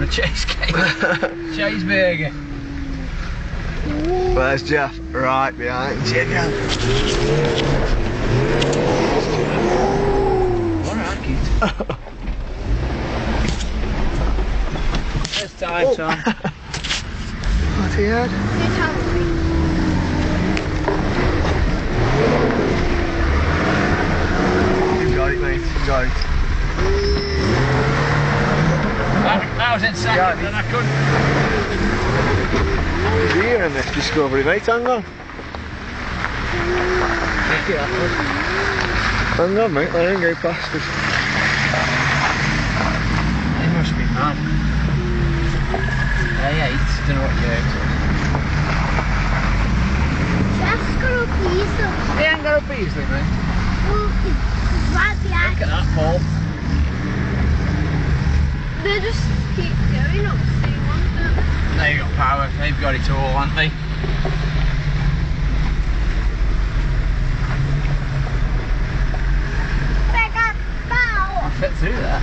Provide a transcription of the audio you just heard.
a cheesecake. Cheeseburger. Where's Jeff? Right behind you. Alright, kid. There's time, Tom. What's he had? You got it, mate. You got it. That was in second, and I couldn't. Here in this discovery, mate. Hang on. Hang on, mate. Let him go past us. He must be mad. He ate. Don't know what you ate. Jeff's got a Beasley. He ain't got a Beasley, mate. Well, it's right behind. Look at that ball. They just keep going up, so you want them. They've got power. They've got it all, haven't they? They got power. I fit through that.